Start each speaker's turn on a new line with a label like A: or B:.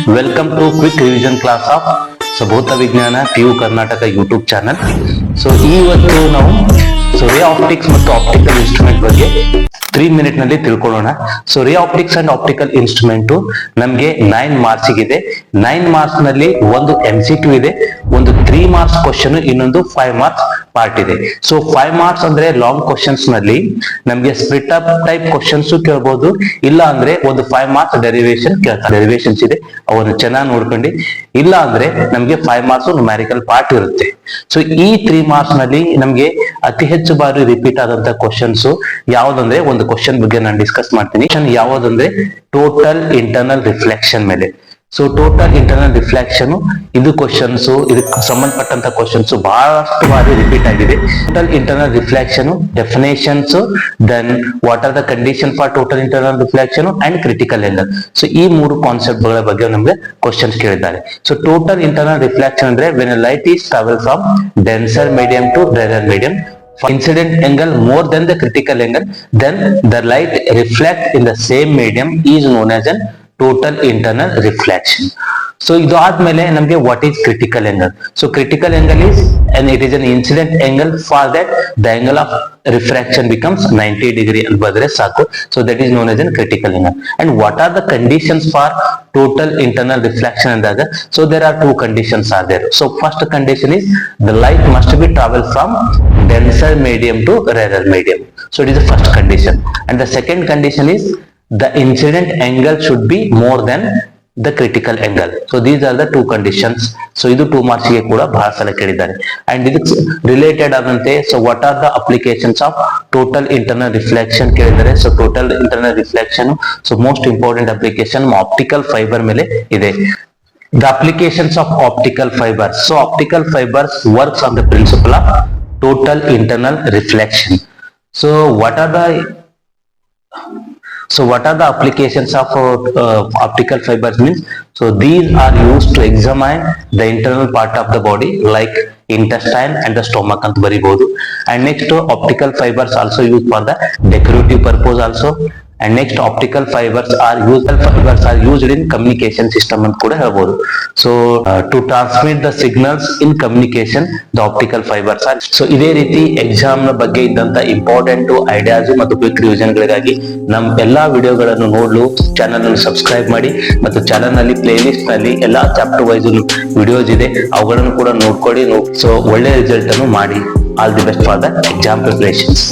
A: Welcome to quick revision class of ಭೌತ ವಿಜ್ಞಾನ PU Karnataka YouTube channel. ಇವತ್ತು ನಾವು ರೇ ಆಪ್ಟಿಕ್ಸ್ ಮತ್ತು ಆಪ್ಟಿಕಲ್ ಇನ್ಸ್ಟ್ರೂಮೆಂಟ್ ಬಗ್ಗೆ 3 ಮಿನಿಟ್ ನಲ್ಲಿ ತಿಳ್ಕೊಳ್ಳೋಣ. ರೇ ಆಪ್ಟಿಕ್ಸ್ ಅಂಡ್ ಆಪ್ಟಿಕಲ್ ಇನ್ಸ್ಟ್ರೂಮೆಂಟ್ ನಮ್ಗೆ 9 ಮಾರ್ಕ್ಸ್ ಇದೆ. 9 ಮಾರ್ಕ್ಸ್ ನಲ್ಲಿ ಒಂದು MCQ ಇದೆ, ಒಂದು 3 ಮಾರ್ಕ್ಸ್ ಕ್ವಶನ್, ಇನ್ನೊಂದು 5 ಮಾರ್ಕ್ಸ್ ಪಾರ್ಟ್ ಇದೆ. 5 ಮಾರ್ಕ್ಸ್ ಅಂದ್ರೆ ಲಾಂಗ್ ಕ್ವಶನ್ಸ್ ನಲ್ಲಿ ನಮ್ಗೆ ಸ್ಪ್ಲಿಟ್ ಅಪ್ ಟೈಪ್ ಕ್ವಶನ್ಸ್ ಕೇಳಬಹುದು, ಇಲ್ಲ ಅಂದ್ರೆ ಒಂದು 5 ಮಾರ್ಕ್ಸ್ ಡೆರಿವೇಶನ್ ಕೇಳ್ತಾರೆ. ಡೆರಿವೇಶನ್ಸ್ ಇದೆ, ಅವನ್ನ ಚೆನ್ನಾಗಿ ನೋಡ್ಕೊಂಡು. ಇಲ್ಲ ಅಂದ್ರೆ ನಮ್ಗೆ 5 ಮಾರ್ಕ್ಸ್ ನ್ಯೂಮ್ಯಾರಿಕಲ್ ಪಾರ್ಟ್ ಇರುತ್ತೆ. ಈ 3 ಮಾರ್ಕ್ಸ್ ನಲ್ಲಿ ನಮ್ಗೆ ಅತಿ ಹೆಚ್ಚು ಬಾರಿ ರಿಪೀಟ್ ಆದಂತ ಕ್ವಶನ್ಸ್ ಯಾವ್ದಂದ್ರೆ, ಒಂದು ಕ್ವಶನ್ ಬಗ್ಗೆ ನಾನು ಡಿಸ್ಕಸ್ ಮಾಡ್ತೀನಿ. ಯಾವ್ದಂದ್ರೆ ಟೋಟಲ್ ಇಂಟರ್ನಲ್ ರಿಫ್ಲೆಕ್ಷನ್ ಮೇಲೆ. ಟೋಟಲ್ ಇಂಟರ್ನಲ್ ರಿಫ್ಲೆಕ್ಷನ್ ಇದು ಕ್ವಶನ್ಸ್, ಇದಕ್ಕೆ ಸಂಬಂಧಪಟ್ಟಂತ ಕ್ವಶನ್ಸ್ ಬಹಳಷ್ಟು ಬಾರಿ ರಿಪೀಟ್ ಆಗಿದೆ. Total internal reflection definitions, then what are the condition for total internal reflection and critical angle. ಈ 3 ಕಾನ್ಸೆಪ್ಟ್ ಗಳ ಬಗ್ಗೆ ನಮ್ಗೆ ಕ್ವಶನ್ಸ್ ಕೇಳಿದ್ದಾರೆ. ಟೋಟಲ್ ಇಂಟರ್ನಲ್ ರಿಫ್ಲೆಕ್ಷನ್ ಅಂದ್ರೆ when light is travel from denser medium to rarer medium, incident angle more than the critical angle, then the light reflect in the same medium is known as an total internal reflection. ಇದು ಆದ್ಮೇಲೆ ನಮ್ಗೆ what is critical angle. Critical angle is and it is an incident angle for that the angle of refraction becomes 90 degree ಅಂತ ಬಂದ್ರೆ ಸಾಕು. That is known as a critical angle. And what are the conditions for total internal reflection ಅಂದಾಗ, there are 2 conditions are there. First condition is the light must be travel from denser medium to rarer medium. It is the first condition. And the second condition is the incident angle should be more than the critical angle. These are the 2 conditions. ಇದು 2 marks ಗೆ ಕೂಡ ಬಹಳ ಸಲ ಕೇಳಿದ್ದಾರೆ. And ಇದಕ್ಕೆ related ಆದಂತೆ what are the applications of total internal reflection ಕೇಳಿದ್ದಾರೆ. Total internal reflection, most important application optical fiber ಮೇಲೆ ಇದೆ. The applications of optical fibers. Optical fibers works on the principle of total internal reflection. What are the applications of optical fibers means? These are used to examine the internal part of the body like intestine and the stomach ಅಂತ ಬರಿಬಹುದು. And next optical fibers also used for the decorative purpose also. And next optical fibers are used in communication system ಅಂತ ಕೂಡ ಹೇಳ್ಬೋದು. To transmit the signals in communication, the optical fibers are. ಇದೇ ರೀತಿ exam ನ ಬಗ್ಗೆ ಇದ್ದಂತ important ideas ಮತ್ತು quick revision ಗಳಿಗಾಗಿ ನಮ್ಮ ಎಲ್ಲಾ ವಿಡಿಯೋಗಳನ್ನು ನೋಡಲು ಚಾನೆಲ್ ಅನ್ನು ಸಬ್ಸ್ಕ್ರೈಬ್ ಮಾಡಿ, ಮತ್ತು ಚಾನೆಲ್ ನಲ್ಲಿ ಪ್ಲೇ ಲಿಸ್ಟ್ ನಲ್ಲಿ ಎಲ್ಲಾ ಚಾಪ್ಟರ್ ವೈಸ್ ವಿಡಿಯೋಸ್ ಇದೆ, ಅವುಗಳನ್ನು ಕೂಡ ನೋಡ್ಕೊಳ್ಳಿ. ಒಳ್ಳೆ ರಿಸಲ್ಟ್ ಅನ್ನು ಮಾಡಿ. All the best for the exam preparations.